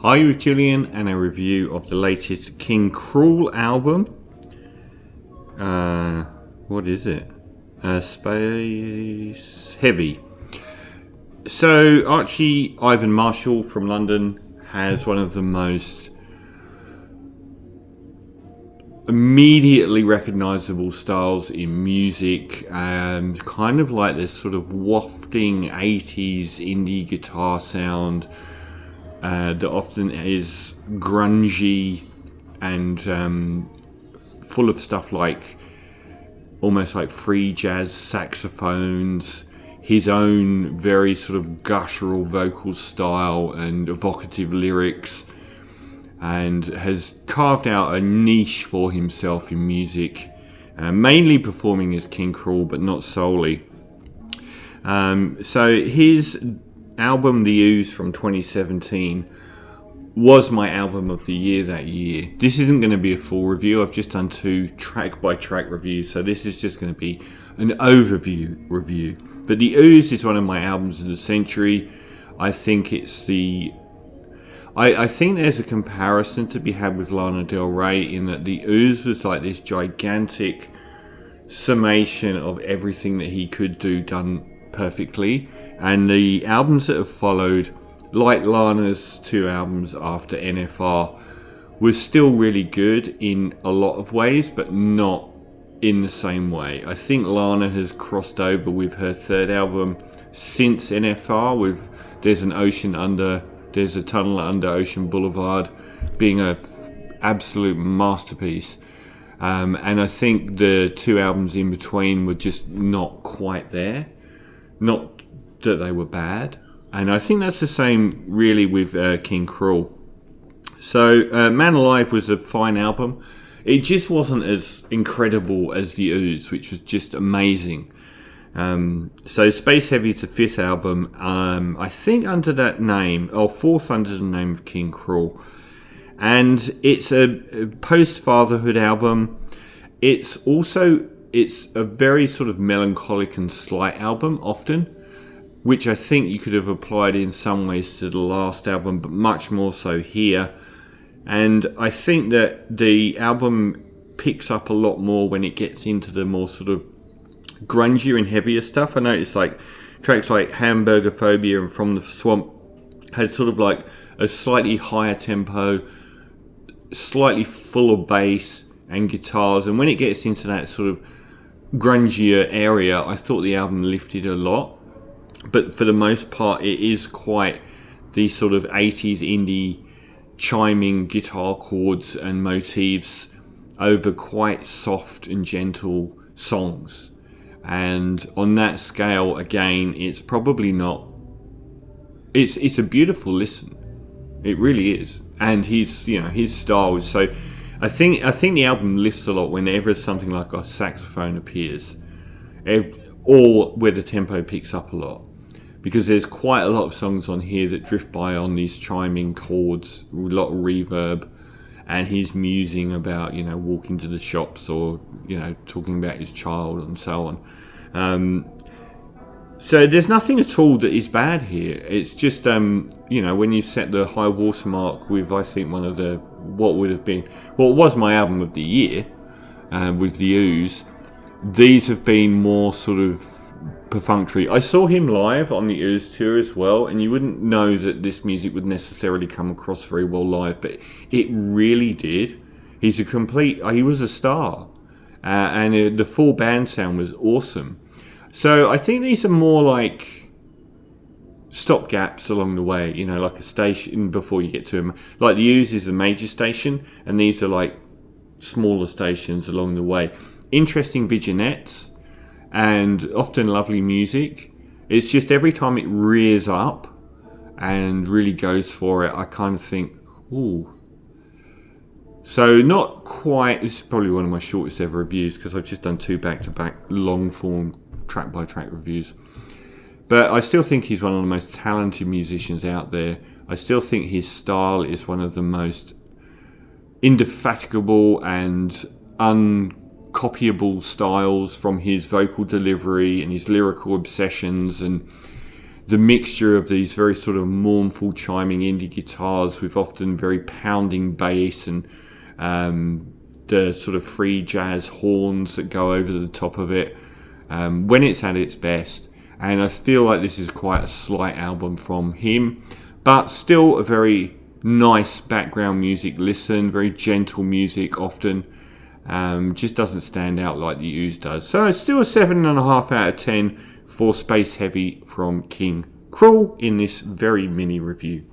Hi, with Julian and a review of the latest King Krule album. What is it? Space Heavy. So Archy Marshall from London has one of the most immediately recognisable styles in music, kind of like this sort of wafting 80s indie guitar sound that often is grungy and full of stuff like almost like free jazz saxophones, his own very sort of guttural vocal style and evocative lyrics, and has carved out a niche for himself in music, mainly performing as King Krule, but not solely. So his album The Ooze from 2017 was my album of the year that year. This isn't going to be a full review. I've just done 2 track by track reviews, so this is just going to be an overview review. But The Ooze is one of my albums of the century. I think it's I think there's a comparison to be had with Lana Del Rey in that The Ooze was like this gigantic summation of everything that he could do done perfectly, and the albums that have followed, like Lana's 2 albums after NFR, were still really good in a lot of ways, but not in the same way. I think Lana has crossed over with her 3rd album since NFR, with There's a Tunnel Under Ocean Boulevard being an absolute masterpiece. And I think the 2 albums in between were just not quite there. Not that they were bad. And I think that's the same really with King Krule. So Man Alive was a fine album. It just wasn't as incredible as The Ooze, which was just amazing. So Space Heavy is the 5th album, I think under that name, or 4th under the name of King Krule. And it's a post-fatherhood album. It's a very sort of melancholic and slight album often, which I think you could have applied in some ways to the last album, but much more so here. And I think that the album picks up a lot more when it gets into the more sort of grungier and heavier stuff. I noticed like tracks like Hamburger Phobia and From the Swamp had sort of like a slightly higher tempo, slightly fuller bass and guitars, and when it gets into that sort of grungier area, I thought the album lifted a lot. But for the most part, it is quite the sort of 80s indie chiming guitar chords and motifs over quite soft and gentle songs. And on that scale, again, it's probably not. It's a beautiful listen. It really is. And his style is so. I think the album lifts a lot whenever something like a saxophone appears, or where the tempo picks up a lot, because there's quite a lot of songs on here that drift by on these chiming chords, a lot of reverb, and he's musing about walking to the shops or talking about his child and so on. So there's nothing at all that is bad here. It's just when you set the high watermark with, I think, one of the what was my album of the year, with The Ooze, these have been more sort of perfunctory. I saw him live on the Ooze tour as well, and you wouldn't know that this music would necessarily come across very well live, but it really did. He was a star, and the full band sound was awesome. So I think these are more like stopgaps along the way, like a station before you get to him. Like The Ooze is a major station, and these are like smaller stations along the way. Interesting vignettes and often lovely music. It's just every time it rears up and really goes for it, I kind of think, ooh. So not quite. This is probably one of my shortest ever reviews because I've just done 2 back-to-back long-form track-by-track reviews. But I still think he's one of the most talented musicians out there. I still think his style is one of the most indefatigable and uncopyable styles, from his vocal delivery and his lyrical obsessions and the mixture of these very sort of mournful chiming indie guitars with often very pounding bass and the sort of free jazz horns that go over the top of it when it's at its best. And I feel like this is quite a slight album from him, but still a very nice background music listen, very gentle music often. Just doesn't stand out like the Ooze does. So it's still a 7.5 out of 10 for Space Heavy from King Krule in this very mini review.